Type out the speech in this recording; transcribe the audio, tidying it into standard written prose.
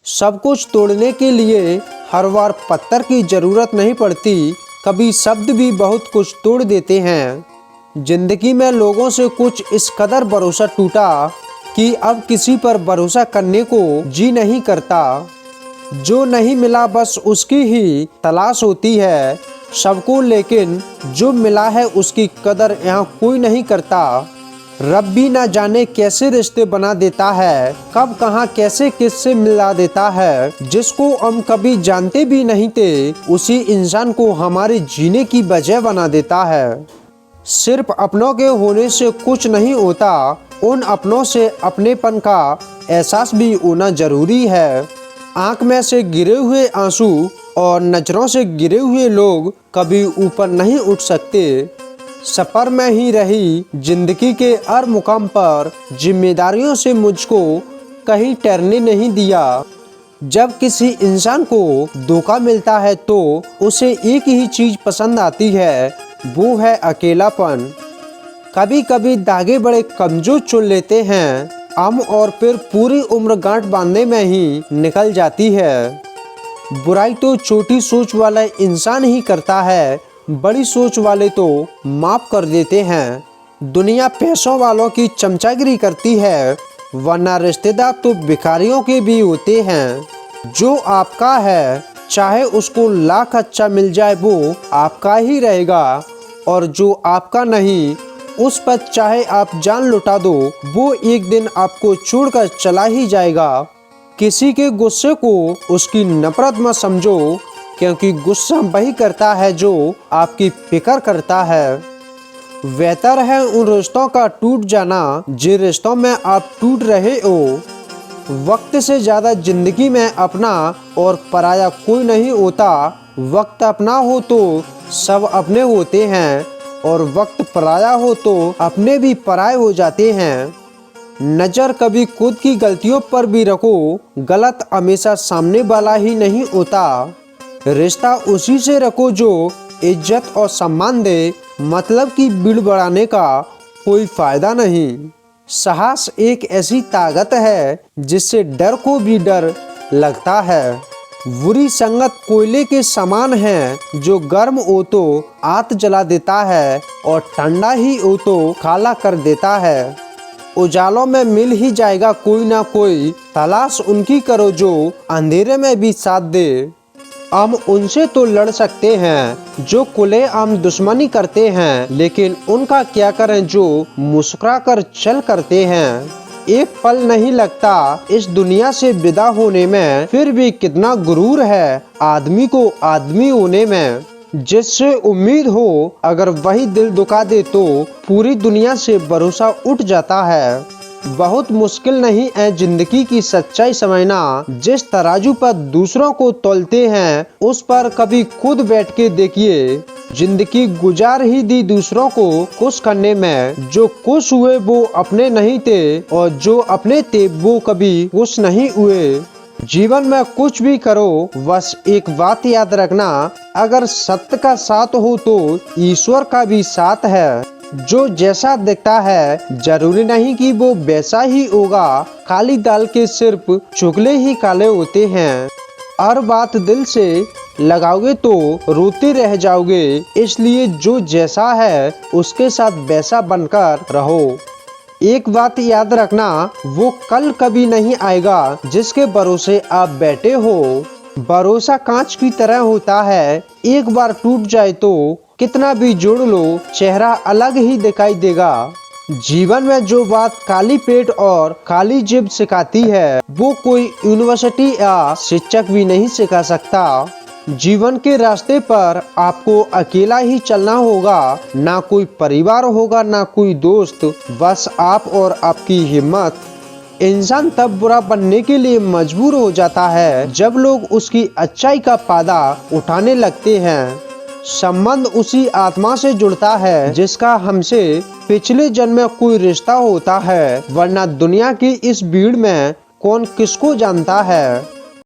सब कुछ तोड़ने के लिए हर बार पत्थर की जरूरत नहीं पड़ती, कभी शब्द भी बहुत कुछ तोड़ देते हैं। जिंदगी में लोगों से कुछ इस कदर भरोसा टूटा कि अब किसी पर भरोसा करने को जी नहीं करता। जो नहीं मिला बस उसकी ही तलाश होती है सबको, लेकिन जो मिला है उसकी कदर यहाँ कोई नहीं करता। रब भी ना जाने कैसे रिश्ते बना देता है, कब कहाँ कैसे किससे मिला देता है। जिसको हम कभी जानते भी नहीं थे, उसी इंसान को हमारे जीने की वजह बना देता है। सिर्फ अपनों के होने से कुछ नहीं होता, उन अपनों से अपनेपन का एहसास भी होना जरूरी है। आँख में से गिरे हुए आंसू और नजरों से गिरे हुए लोग कभी ऊपर नहीं उठ सकते। सफर में ही रही जिंदगी के हर मुकाम पर जिम्मेदारियों से मुझको कहीं ठहरने नहीं दिया। जब किसी इंसान को धोखा मिलता है तो उसे एक ही चीज पसंद आती है, वो है अकेलापन। कभी कभी धागे बड़े कमजोर चुन लेते हैं हम, और फिर पूरी उम्र गांठ बांधने में ही निकल जाती है। बुराई तो छोटी सोच वाला इंसान ही करता है, बड़ी सोच वाले तो माफ कर देते हैं। दुनिया पैसों वालों की चमचागिरी करती है, वरना रिश्तेदार तो भिखारियों के भी होते हैं। जो आपका है चाहे उसको लाख अच्छा मिल जाए वो आपका ही रहेगा, और जो आपका नहीं उस पर चाहे आप जान लुटा दो वो एक दिन आपको छोड़कर चला ही जाएगा। किसी के गुस्से को उसकी नफरत मत समझो, क्योंकि गुस्सा वही करता है जो आपकी फिक्र करता है। बेहतर है उन रिश्तों का टूट जाना जिन रिश्तों में आप टूट रहे हो। वक्त से ज्यादा जिंदगी में अपना और पराया कोई नहीं होता। वक्त अपना हो तो सब अपने होते हैं, और वक्त पराया हो तो अपने भी पराये हो जाते हैं। नजर कभी खुद की गलतियों पर भी रखो, गलत हमेशा सामने वाला ही नहीं होता। रिश्ता उसी से रखो जो इज्जत और सम्मान दे, मतलब की भीड़ बढ़ाने का कोई फायदा नहीं। साहस एक ऐसी ताकत है जिससे डर को भी डर लगता है। बुरी संगत कोयले के समान है, जो गर्म हो तो आग जला देता है और ठंडा ही हो तो काला कर देता है। उजालों में मिल ही जाएगा कोई ना कोई, तलाश उनकी करो जो अंधेरे में भी साथ दे। हम उनसे तो लड़ सकते हैं जो खुलेआम दुश्मनी करते हैं, लेकिन उनका क्या करें जो मुस्कुरा कर चल करते हैं। एक पल नहीं लगता इस दुनिया से विदा होने में, फिर भी कितना गुरूर है आदमी को आदमी होने में। जिससे उम्मीद हो अगर वही दिल दुखा दे तो पूरी दुनिया से भरोसा उठ जाता है। बहुत मुश्किल नहीं है जिंदगी की सच्चाई समझना। जिस तराजू पर दूसरों को तौलते हैं उस पर कभी खुद बैठ के देखिए। जिंदगी गुजार ही दी दूसरों को खुश करने में। जो खुश हुए वो अपने नहीं थे, और जो अपने थे वो कभी खुश नहीं हुए। जीवन में कुछ भी करो बस एक बात याद रखना, अगर सत्य का साथ हो तो ईश्वर का भी साथ है। जो जैसा दिखता है जरूरी नहीं कि वो वैसा ही होगा। काली दाल के सिर्फ चुगले ही काले होते हैं। हर बात दिल से लगाओगे तो रोते रह जाओगे, इसलिए जो जैसा है उसके साथ वैसा बनकर रहो। एक बात याद रखना, वो कल कभी नहीं आएगा जिसके भरोसे आप बैठे हो। भरोसा कांच की तरह होता है, एक बार टूट जाए तो कितना भी जोड़ लो चेहरा अलग ही दिखाई देगा। जीवन में जो बात काली पेट और काली जिभ सिखाती है वो कोई यूनिवर्सिटी या शिक्षक भी नहीं सिखा सकता। जीवन के रास्ते पर आपको अकेला ही चलना होगा, ना कोई परिवार होगा ना कोई दोस्त, बस आप और आपकी हिम्मत। इंसान तब बुरा बनने के लिए मजबूर हो जाता है जब लोग उसकी अच्छाई का फायदा उठाने लगते हैं। संबंध उसी आत्मा से जुड़ता है जिसका हमसे पिछले जन्म में कोई रिश्ता होता है, वरना दुनिया की इस भीड़ में कौन किसको जानता है।